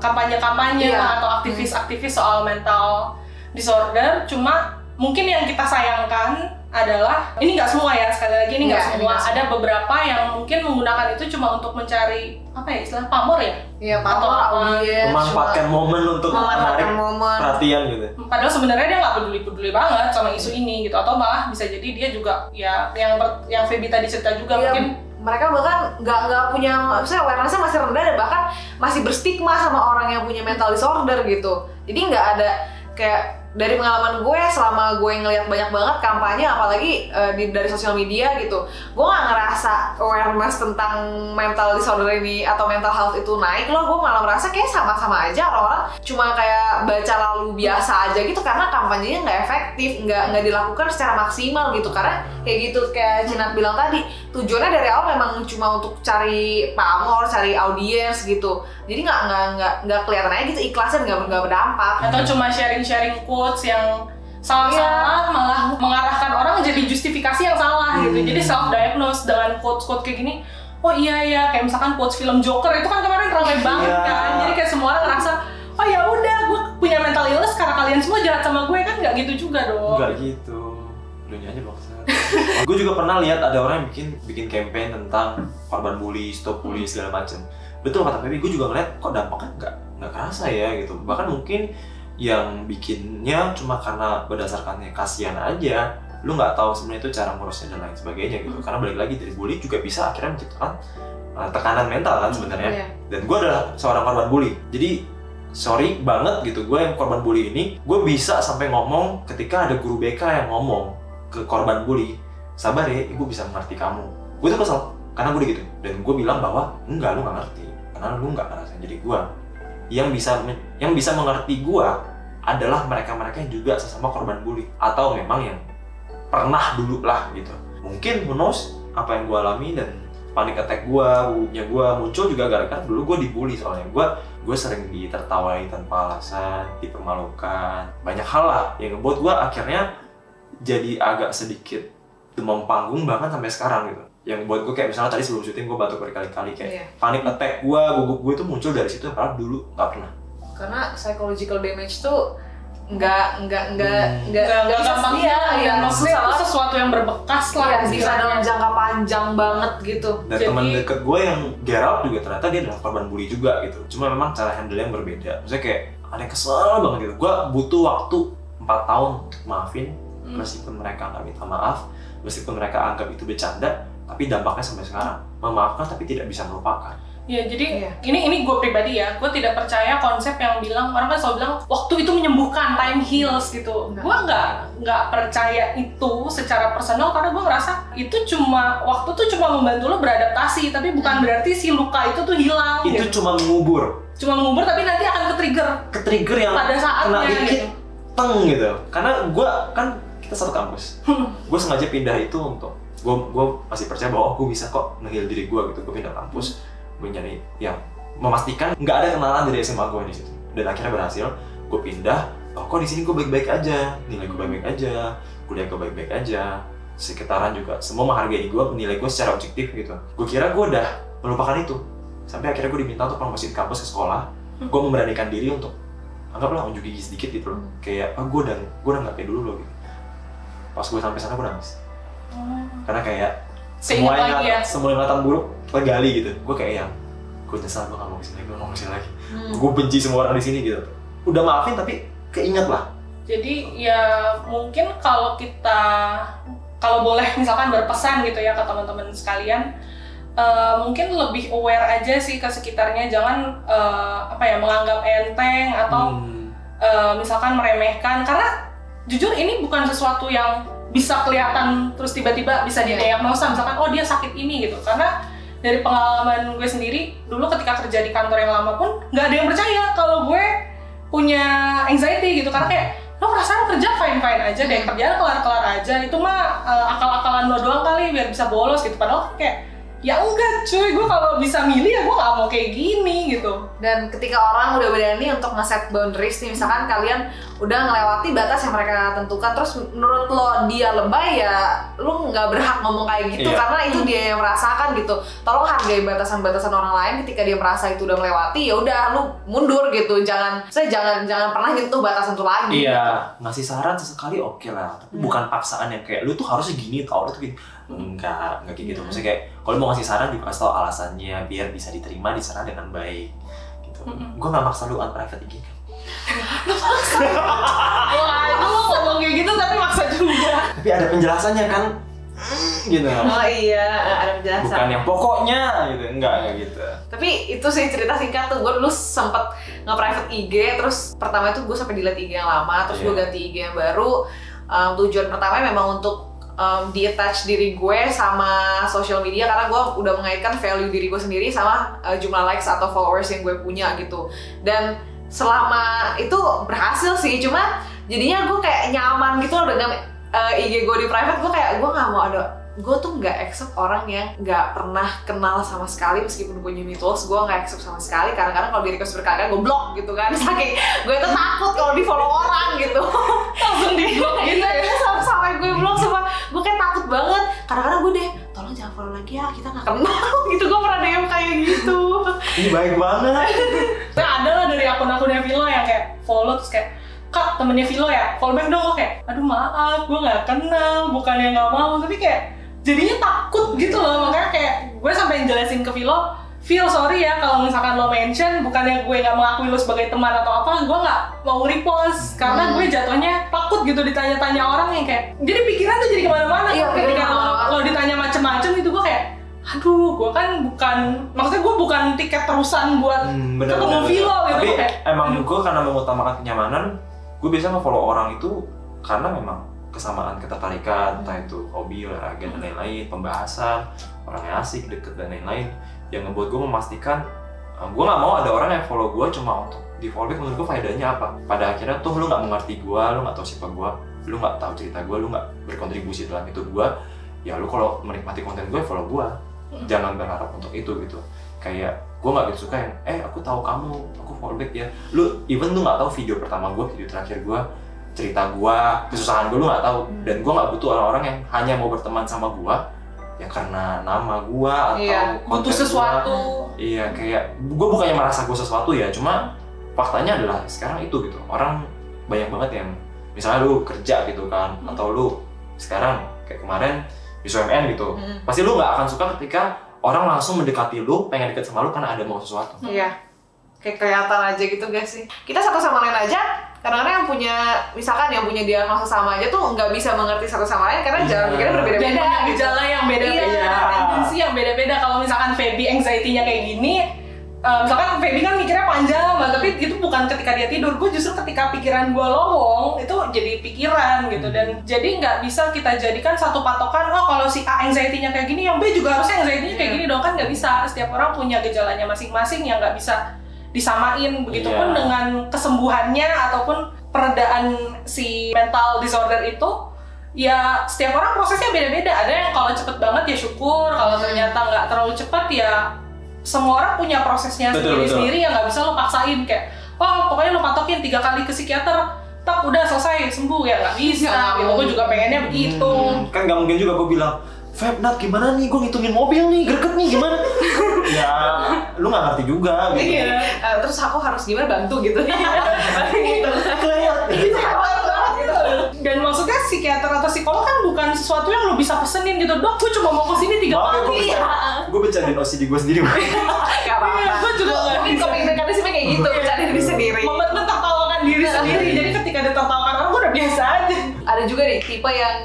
kampanye-kampanye atau aktivis-aktivis soal mental disorder. Cuma mungkin yang kita sayangkan adalah, ini nggak semua ya, sekali lagi ini nggak semua. Ada beberapa yang mungkin menggunakan itu cuma untuk mencari apa ya, istilah pamor ya? Iya, pamor, memanfaatkan momen untuk menarik perhatian gitu. Padahal sebenarnya dia nggak peduli banget sama isu ini gitu, atau malah bisa jadi dia juga ya yang Feby tadi cerita juga mungkin mereka bahkan nggak punya, maksudnya awareness-nya masih rendah dan bahkan masih berstigma sama orang yang punya mental disorder gitu. Jadi nggak ada kayak, dari pengalaman gue selama gue ngeliat banyak banget kampanye, apalagi dari sosial media gitu, gue nggak ngerasa awareness tentang mental disorder ini atau mental health itu naik loh. Gue malah merasa kayak sama-sama aja, orang-orang cuma kayak baca lalu biasa aja gitu, karena kampanyenya nggak efektif, nggak dilakukan secara maksimal gitu. Karena kayak gitu, kayak Cinat bilang tadi, tujuannya dari awal memang cuma untuk cari pamor, cari audiens gitu. Jadi nggak kelihatan aja gitu ikhlasnya, nggak berdampak. Atau cuma sharing quotes yang salah-salah malah mengarahkan orang jadi justifikasi yang salah gitu. Jadi self diagnose dengan quotes kayak gini. Oh iya kayak misalkan quotes film Joker itu kan kemarin ramai banget kan. Jadi kayak semua orang ngerasa, oh ya udah gue punya mental illness karena kalian semua jahat sama gue, kan nggak gitu juga dong. Nggak gitu. Dunia aja bangsa. Gue juga pernah lihat ada orang yang bikin campaign tentang korban bully, stop bully segala macam. Betul kata Feby, gue juga ngeliat kok dampaknya nggak kerasa ya gitu. Bahkan mungkin yang bikinnya cuma karena berdasarkannya kasihan aja, lu nggak tahu sebenarnya itu cara ngurusnya dan lain sebagainya gitu. Karena balik lagi, dari bully juga bisa akhirnya menciptakan tekanan mental kan sebenarnya. Dan gue adalah seorang korban bully, jadi sorry banget gitu, gue yang korban bully ini, gue bisa sampai ngomong ketika ada guru BK yang ngomong ke korban bully, sabar ya, ibu bisa mengerti kamu. Gue tuh kesel karena gue gitu, dan gue bilang bahwa enggak, lu nggak ngerti karena lu nggak ngerasain. Jadi gue yang bisa mengerti gue adalah mereka-mereka yang juga sesama korban bully, atau memang yang pernah dulu lah gitu. Mungkin who knows apa yang gue alami, dan panic attack gue muncul juga gara-gara dulu gue dibully. Soalnya gue sering ditertawai tanpa alasan, dipermalukan, banyak hal lah yang ngebuat gue akhirnya jadi agak sedikit demam panggung bahkan sampai sekarang gitu. Yang buat gue kayak misalnya tadi sebelum syuting gue batuk berkali-kali, kayak panic attack gugup gue itu muncul dari situ, padahal dulu nggak pernah. Karena psychological damage tuh nggak gampang ya, maksudnya itu sesuatu yang berbekas lah, bisa dalam jangka panjang banget gitu. Dan teman deket gue yang Gerald juga ternyata dia adalah korban bully juga gitu, cuma memang cara handle yang berbeda. Maksudnya kayak ada kesel banget gitu, gue butuh waktu 4 tahun untuk maafin, meskipun mereka nggak minta maaf, meskipun mereka anggap itu bercanda, tapi dampaknya sampai sekarang. Memaafkan tapi tidak bisa melupakan. Ya, jadi ini gue pribadi ya, gue tidak percaya konsep yang bilang, orang kan selalu bilang waktu itu menyembuhkan, time heals gitu. Gue nggak percaya itu secara personal, karena gue ngerasa itu waktu tuh cuma membantu lo beradaptasi, tapi bukan berarti si luka itu tuh hilang. Itu gitu. Cuma mengubur tapi nanti akan ke-trigger yang pada saatnya kena dikit, gitu. Teng gitu. Karena gue kan kita satu kampus, gue sengaja pindah itu untuk gue masih percaya bahwa gue bisa kok nge-heal diri gue gitu. Gue pindah kampus, gue nyari yang memastikan nggak ada kenalan dari SMA gue di situ, dan akhirnya berhasil. Gue pindah, kok di sini gue baik-baik aja, nilai gue baik-baik aja, kuliah gue baik-baik aja, sekitaran juga semua menghargai gue, menilai gue secara objektif gitu. Gue kira gue udah melupakan itu, sampai akhirnya gue diminta untuk promosiin kampus ke sekolah. Gue memberanikan diri untuk anggaplah unjuk gigi sedikit gitu loh. Kayak gue udah nggak kayak dulu loh gitu. Pas gue sampai sana gue nangis. Karena kayak semua yang ingatan buruk tergali gitu. Gue kayak yang gue nyesal, gue nggak mau kesini lagi, gue benci semua orang di sini gitu. Udah maafin tapi keinget lah. Jadi ya mungkin kalau boleh misalkan berpesan gitu ya ke teman-teman sekalian, mungkin lebih aware aja sih ke sekitarnya, jangan menganggap enteng atau misalkan meremehkan, karena jujur ini bukan sesuatu yang bisa kelihatan terus tiba-tiba bisa didiagnosa misalkan oh dia sakit ini gitu. Karena dari pengalaman gue sendiri dulu ketika kerja di kantor yang lama pun nggak ada yang percaya kalau gue punya anxiety gitu, karena kayak lo perasaan kerja fine-fine aja deh, kerjaan kelar-kelar aja, itu mah akal-akalan lo doang kali biar bisa bolos gitu. Padahal kayak ya enggak cuy, gue kalau bisa milih ya gue gak mau kayak gini gitu. Dan ketika orang udah berani untuk nge-set boundaries nih, misalkan kalian udah ngelewati batas yang mereka tentukan, terus menurut lo dia lebay, ya lo nggak berhak ngomong kayak gitu, karena itu dia yang merasakan gitu. Tolong hargai batasan-batasan orang lain. Ketika dia merasa itu udah melewati, ya udah lo mundur gitu. Jangan pernah nyentuh batasan itu lagi. Iya, ngasih saran sesekali oke lah, tapi bukan paksaan yang kayak lu tuh harusnya gini, tau lu tuh gini. Enggak kayak gitu. Maksudnya kayak kalau mau ngasih saran juga kasih tau alasannya biar bisa diterima di sana dengan baik gitu. Gue nggak maksa lu unprivate IG kan. Wah, itu lo ngomong kayak gitu tapi maksa juga. Tapi ada penjelasannya kan, gitu. Oh iya, ada penjelasan. Bukan yang pokoknya gitu, enggak kayak gitu. Tapi itu sih cerita singkat tuh, gue dulu sempet nge-private IG, terus pertama itu gue sampai delete IG yang lama, terus gue ganti IG yang baru. Tujuan pertama memang untuk di-attach diri gue sama social media, karena gue udah mengaitkan value diri gue sendiri sama jumlah likes atau followers yang gue punya gitu. Dan selama itu berhasil sih, cuma jadinya gue kayak nyaman gitu loh dengan IG gue di private. Gue kayak gue nggak mau gue tuh nggak accept orang yang nggak pernah kenal sama sekali, meskipun punya tools gue nggak accept sama sekali. Kadang-kadang kalau di request berkali-kali gue blok gitu kan, saking gue tuh takut kalau di follow orang gitu. Langsung di blok gitu ya, sampai gue blok semua. Gue kayak takut banget. Kadang-kadang gue deh, tolong jangan follow lagi ya, kita nggak kenal gitu. Gue pernah DM kayak gitu. Ini baik banget. Nah, ada lah dari akun-akunnya Vilo yang kayak follow terus kayak, Kak, temennya Vilo ya, follow back dong. Gue kayak, aduh maaf, gue nggak kenal, bukannya nggak mau, tapi kayak jadinya takut gitu loh. Makanya kayak gue sampai jelasin ke Vilo, sorry ya kalau misalkan lo mention, bukannya gue nggak mengakui lo sebagai teman atau apa, gue nggak mau repost karena gue jatuhnya takut gitu ditanya-tanya orang yang kayak, jadi pikiran tuh jadi kemana-mana. Ketika lo ditanya macem-macem gitu, gue kayak, aduh, gue kan maksudnya gue bukan tiket terusan buat ketemu Vilo gitu. Tapi emang gue karena mengutamakan kenyamanan, gue biasa nge-follow orang itu karena memang kesamaan ketertarikan, entah itu hobi, olahraga dan lain-lain, pembahasan, orang yang asik, deket dan lain-lain, yang ngebuat gue memastikan gue nggak mau ada orang yang follow gue cuma untuk di follow back. Menurut gue faedahnya apa? Pada akhirnya tuh lu nggak mengerti gue, lu nggak tahu siapa gue, lu nggak tahu cerita gue, lu nggak berkontribusi dalam hidup gue. Ya lu kalau menikmati konten gue, follow gue, jangan berharap untuk itu gitu. Kayak gue nggak gitu suka yang aku tahu kamu, aku follow back ya. Lu even lu nggak tahu video pertama gue, video terakhir gue, cerita gue, kesusahan gue, lu nggak tahu. Dan gue nggak butuh orang-orang yang hanya mau berteman sama gue ya karena nama gue atau butuh sesuatu. Iya, kayak gue bukannya merasa gue sesuatu ya, cuma faktanya adalah sekarang itu gitu. Orang banyak banget yang misalnya lu kerja gitu kan, atau lu sekarang kayak kemarin di SUMN gitu, pasti lu nggak akan suka ketika orang langsung mendekati lu, pengen deket sama lu karena ada mau sesuatu. Iya, kayak kelihatan aja gitu guys sih. Kita satu sama lain aja. Kadang-kadang yang punya, misalkan yang punya diagnosa sama aja tuh nggak bisa mengerti satu sama lain karena jalan pikirnya berbeda-beda. Dan punya gejala yang beda-beda, tendensi yang beda-beda. Kalau misalkan Feby anxiety-nya kayak gini, misalkan Feby kan mikirnya panjang, tapi itu bukan ketika dia tidur. Gue justru ketika pikiran gue lowong, itu jadi pikiran gitu. Dan jadi nggak bisa kita jadikan satu patokan, oh kalau si A anxiety-nya kayak gini, yang B juga harusnya anxiety-nya kayak gini dong. Kan nggak bisa, setiap orang punya gejalanya masing-masing yang nggak bisa disamain. Begitupun dengan kesembuhannya ataupun peredaan si mental disorder itu, ya setiap orang prosesnya beda-beda. Ada yang kalau cepet banget ya syukur, kalau ternyata nggak terlalu cepet ya semua orang punya prosesnya sendiri-sendiri yang nggak bisa lo paksain kayak, oh pokoknya lo patokin 3 kali ke psikiater, tak udah selesai sembuh, ya nggak bisa gitu. Gue juga pengennya begitu. Kan nggak mungkin juga gue bilang, Feb, Nat, gimana nih? Gue ngitungin mobil nih, greget nih, gimana? Ya, lu gak ngerti juga gitu. Iya. Terus aku harus gimana bantu gitu. Gitu. Kelewat. Gitu banget gitu. Dan maksudnya psikiater atau psikolog kan bukan sesuatu yang lo bisa pesenin gitu. Dok, gue cuma mau kesini 3 kali. Gue bercandain OCD gue sendiri. Gak apa-apa. Gue juga Mungkin coping mekanisme kayak gitu, bercanda diri sendiri. momen mentertawakan diri sendiri. Jadi ketika ditertawakan orang, gue udah biasa aja. Ada juga nih tipe yang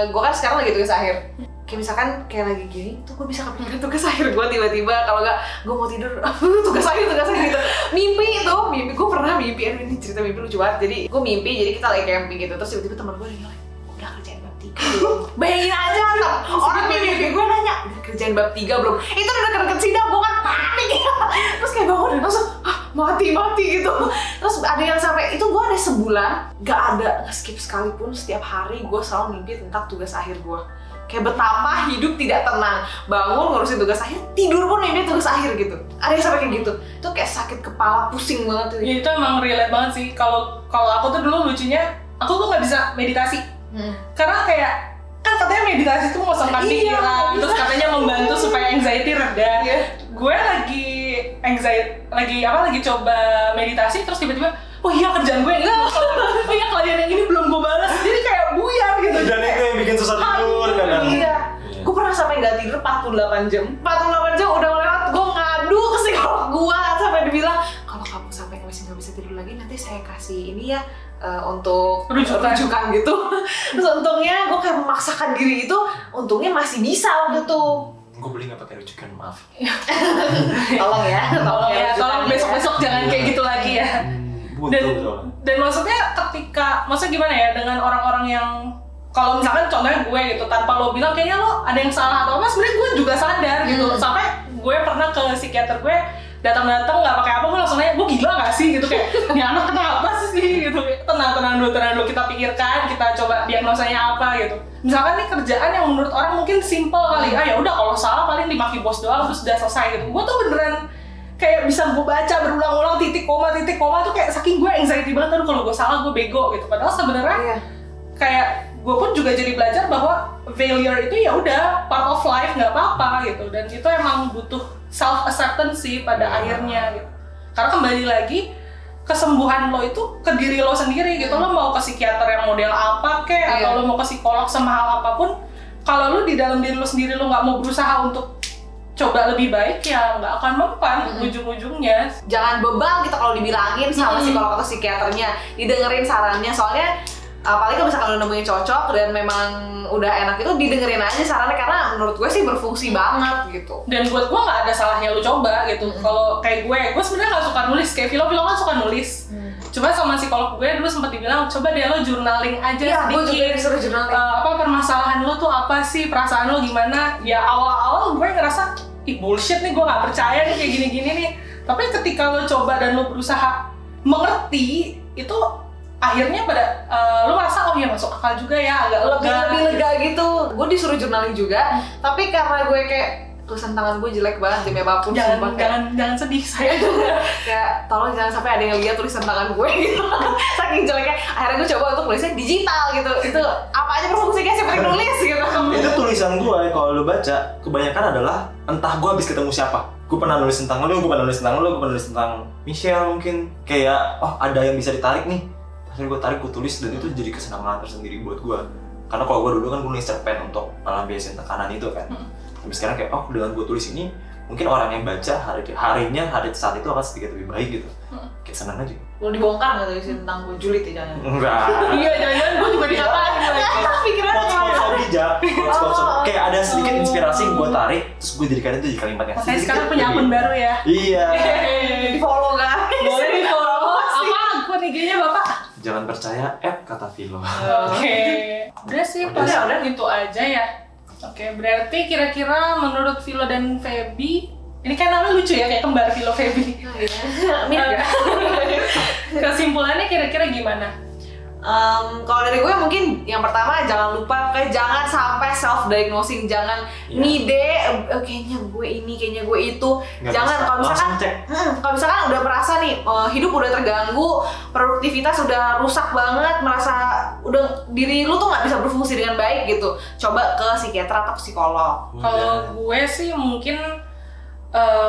gue kan sekarang lagi tugas akhir. Kayak misalkan kayak lagi gini, tuh gue bisa kepikiran tugas akhir gue tiba-tiba, kalau nggak gue mau tidur, tugas akhir gitu. Mimpi gue pernah mimpi, ini cerita mimpi lucu banget. Jadi gue mimpi, jadi kita lagi camping gitu, terus tiba-tiba teman gue nanya, udah kerjain bab 3 belum? Bayangin aja, orang mimpi gue nanya, udah kerjain bab 3 belum? Itu udah deket sidang, gue kan panik ya. Terus kayak bangun dan langsung, mati gitu. Terus ada yang sampai, itu gue ada sebulan, gak ada nge-skip sekalipun, setiap hari gue selalu mimpi tentang tugas akhir gue. Kayak betapa hidup tidak tenang, bangun ngurusin tugas akhir, tidur pun mimpi tugas akhir gitu. Ada yang sampai kayak gitu, itu kayak sakit kepala, pusing banget tuh. Ya itu emang relate banget sih. Kalau aku tuh dulu lucunya, aku tuh nggak bisa meditasi. Karena kayak kan katanya meditasi tuh mengosongkan pikiran, terus katanya membantu supaya anxiety reda. Gue lagi coba meditasi, terus tiba-tiba oh iya kerjaan gue yang ini, oh iya klien yang ini belum gue balas, jadi kayak buyar gitu. Dan itu yang bikin susah tidur kadang. Iya. Gue pernah sampai nggak tidur 48 jam. 48 jam udah lewat, gue ngadu ke psikolog gue sampai dibilang kalau kamu sampai nggak bisa tidur lagi, nanti saya kasih ini ya untuk rujukan gitu. Terus untungnya gue kayak memaksakan diri itu, untungnya masih bisa waktu itu. Gue beli nggak pakai rujukan, maaf. Tolong ya, tolong besok-besok jangan kayak gitu lagi ya. Dan maksudnya maksudnya gimana ya, dengan orang-orang yang kalau misalkan contohnya gue gitu, tanpa lo bilang kayaknya lo ada yang salah atau apa, sebenarnya gue juga sadar gitu. Sampai gue pernah ke psikiater gue, datang nggak pakai apa, gue langsung nanya, gue gila nggak sih gitu, kayak ini anak kenapa sih gitu. Tenang dulu, kita pikirkan, kita coba diagnosanya apa gitu. Misalkan nih kerjaan yang menurut orang mungkin simple kali, ya udah kalau salah paling dimaki bos doang terus udah selesai gitu. Gue tuh beneran kayak bisa gue baca berulang-ulang titik koma tuh kayak saking gue anxiety banget, kalau gue salah gue bego gitu. Padahal sebenarnya kayak gue pun juga jadi belajar bahwa failure itu ya udah part of life, nggak apa-apa gitu. Dan itu emang butuh self acceptance sih pada akhirnya gitu. Karena kembali lagi kesembuhan lo itu ke diri lo sendiri gitu. Lo mau ke psikiater yang model apa kek, atau lo mau ke psikolog semahal apapun, kalau lo di dalam diri lo sendiri lo nggak mau berusaha untuk coba lebih baik, ya nggak akan mempan ujung-ujungnya. Jangan bebal gitu kalau dibilangin sama psikolog atau psikiaternya, didengerin sarannya. Soalnya apalagi kalau misalkan udah nemuin cocok dan memang udah enak, itu didengerin aja sarannya, karena menurut gue sih berfungsi banget gitu. Dan buat gue nggak ada salahnya lu coba gitu. Kalau kayak gue sebenarnya nggak suka nulis, kayak Vilo kan suka nulis. Cuma sama psikolog gue dulu sempat dibilang, coba deh lo journaling aja sedikit. Gue juga disuruh journaling. Apa permasalahan lo tuh apa sih, perasaan lo gimana? Ya awal-awal gue ngerasa, ih bullshit nih, gue nggak percaya nih kayak gini-gini nih. Tapi ketika lo coba dan lo berusaha mengerti, itu akhirnya pada lo merasa oh ya masuk akal juga ya, agak lebih lega gitu. Gue disuruh journaling juga, tapi karena gue kayak tulisan tangan gue jelek banget demi apapun. Jangan sedih saya. Kayak tolong jangan sampai ada yang lihat tulisan tangan gue gitu. Saking jeleknya, akhirnya gue coba untuk nulisnya digital gitu. Itu apa aja berfungsinya seperti nulis gitu. Itu tulisan gue kalau lo baca kebanyakan adalah entah gue habis ketemu siapa. Gue pernah nulis tentang lo, gue pernah nulis tentang Michelle mungkin. Kayak oh ada yang bisa ditarik nih. Akhirnya gue tarik, gue tulis, dan itu jadi kesenangan tersendiri buat gue. Karena kalau gue dulu kan gue nulis cerpen untuk melampiaskan tekanan itu kan. Tapi sekarang kayak oh dengan gue tulis ini mungkin orang yang baca hari saat itu akan sedikit lebih baik gitu. Kayak senang aja. Lo dibongkar nggak tulisin tentang gue julid ya jangan? Enggak. Iya jangan, gue juga dikatain. Pikirannya bijak. Kayak ada sedikit inspirasi yang gue tarik, terus gue jadikan itu jadi kalimatnya. Saya sekarang punya akun baru ya. Iya. di follow guys. Boleh di follow. Apa akun IG-nya Bapak? Jangan percaya kata Vilo. Oke. Udah sih, udah gitu aja ya. Oke, berarti kira-kira menurut Vilo dan Feby, ini kan namanya lucu ya, kayak kembar Vilo Feby. Mirip ya? Kesimpulannya kira-kira gimana? Kalau dari gue mungkin yang pertama jangan lupa, kayak jangan sampai self diagnosing, jangan ngide kayaknya gue ini, kayaknya gue itu. Nggak jangan. bisa. Kalau misalkan udah merasa nih hidup udah terganggu, produktivitas udah rusak banget, merasa udah diri lu tuh nggak bisa berfungsi dengan baik gitu, coba ke psikiater atau psikolog. Kalau gue sih mungkin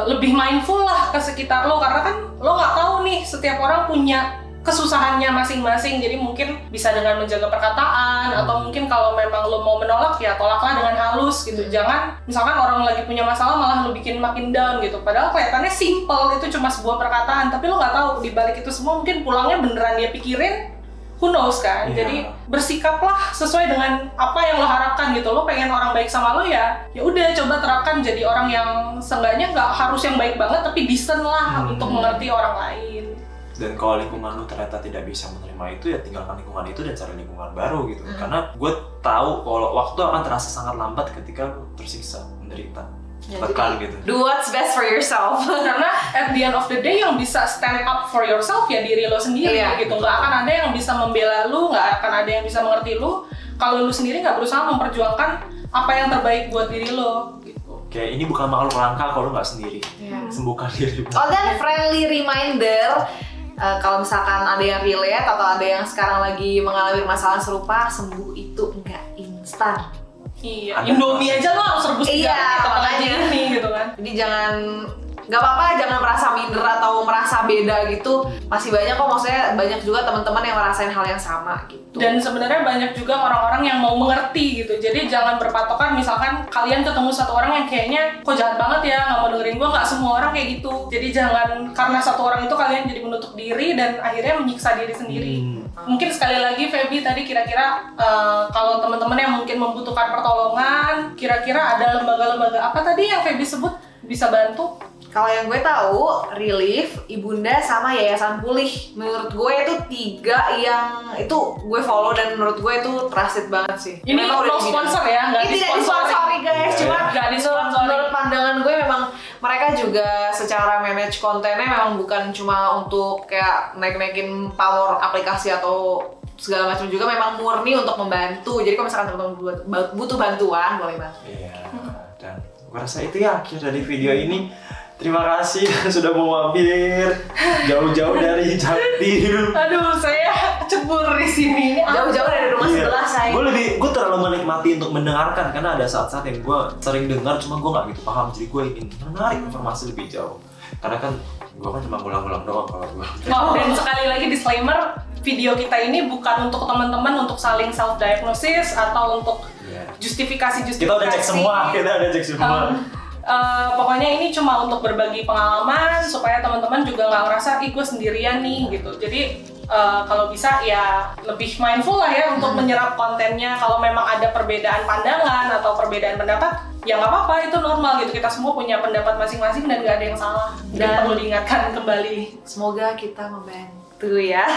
lebih mindful lah ke sekitar lo, karena kan lo nggak tahu nih setiap orang punya kesusahannya masing-masing, jadi mungkin bisa dengan menjaga perkataan atau mungkin kalau memang lo mau menolak ya tolaklah dengan halus gitu. Jangan misalkan orang lagi punya masalah malah lo bikin makin down gitu, padahal kelihatannya simple, itu cuma sebuah perkataan, tapi lo nggak tahu di balik itu semua mungkin pulangnya beneran dia pikirin, who knows kan. Jadi bersikaplah sesuai dengan apa yang lo harapkan gitu. Lo pengen orang baik sama lo ya udah coba terapkan jadi orang yang seenggaknya nggak harus yang baik banget tapi decent lah untuk mengerti orang lain. Dan kalau lingkungan lu ternyata tidak bisa menerima itu, ya tinggalkan lingkungan itu dan cari lingkungan baru gitu. Karena gue tahu kalau waktu akan terasa sangat lambat ketika lu tersiksa, menderita, tekan gitu. Do what's best for yourself. Karena at the end of the day yang bisa stand up for yourself ya diri lo sendiri gitu. Nggak akan ada yang bisa membela lu, nggak akan ada yang bisa mengerti lu kalau lu sendiri nggak berusaha memperjuangkan apa yang terbaik buat diri lo gitu. Kayak ini bukan makhluk langka kalau lu nggak sendiri. Sembuhkan diri. Dan friendly reminder, kalau misalkan ada yang relate atau ada yang sekarang lagi mengalami masalah serupa, sembuh itu nggak instan. Iya, Indomie aja lo harus rebus 3 menit apalagi ini gitu kan. Jadi jangan, nggak apa-apa, jangan merasa minder atau merasa beda gitu. Masih banyak kok, maksudnya banyak juga teman-teman yang merasain hal yang sama gitu. Dan sebenarnya banyak juga orang-orang yang mau mengerti gitu. Jadi jangan berpatokan misalkan kalian ketemu satu orang yang kayaknya kok jahat banget ya, nggak mau dengerin gue, nggak semua orang kayak gitu. Jadi jangan karena satu orang itu kalian jadi menutup diri dan akhirnya menyiksa diri sendiri. Mungkin sekali lagi Feby tadi kira-kira kalau teman-teman yang mungkin membutuhkan pertolongan, kira-kira ada lembaga-lembaga apa tadi yang Feby sebut bisa bantu? Kalau yang gue tahu, Relief, Ibunda, sama Yayasan Pulih. Menurut gue itu 3 yang itu gue follow dan menurut gue itu trusted banget sih. Ini no sponsor ya? Nggak Ini tidak disponsori guys, cuma nggak disponsori. menurut pandangan gue memang mereka juga secara manage kontennya memang bukan cuma untuk kayak naik-naikin power aplikasi atau segala macam, juga memang murni untuk membantu. Jadi kalau misalkan teman-teman butuh bantuan, boleh bantu. Iya, dan gue rasa itu ya akhir dari video ini. Terima kasih sudah mau mampir jauh-jauh dari Jatim. Aduh, saya cebur di sini. Jauh-jauh dari rumah sebelah saya. Gue terlalu menikmati untuk mendengarkan, karena ada saat-saat yang gue sering dengar cuma gue nggak gitu paham, jadi gue ingin menarik informasi lebih jauh. Karena kan gue kan cuma ngulang-ngulang doang kalau gue. Oh, dan sekali lagi disclaimer, video kita ini bukan untuk teman-teman untuk saling self diagnosis atau untuk justifikasi. Kita udah cek semua. Pokoknya ini cuma untuk berbagi pengalaman supaya teman-teman juga nggak ngerasa ih gue sendirian nih gitu. Jadi kalau bisa ya lebih mindful lah ya untuk menyerap kontennya. Kalau memang ada perbedaan pandangan atau perbedaan pendapat, ya nggak apa-apa, itu normal gitu. Kita semua punya pendapat masing-masing dan nggak ada yang salah. Dan perlu diingatkan kembali. Semoga kita membantu ya.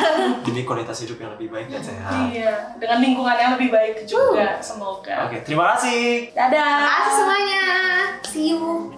Demi kualitas hidup yang lebih baik dan sehat. Iya, dengan lingkungan yang lebih baik juga. Semoga. Oke, terima kasih. Dadah. Terima kasih semuanya. See you.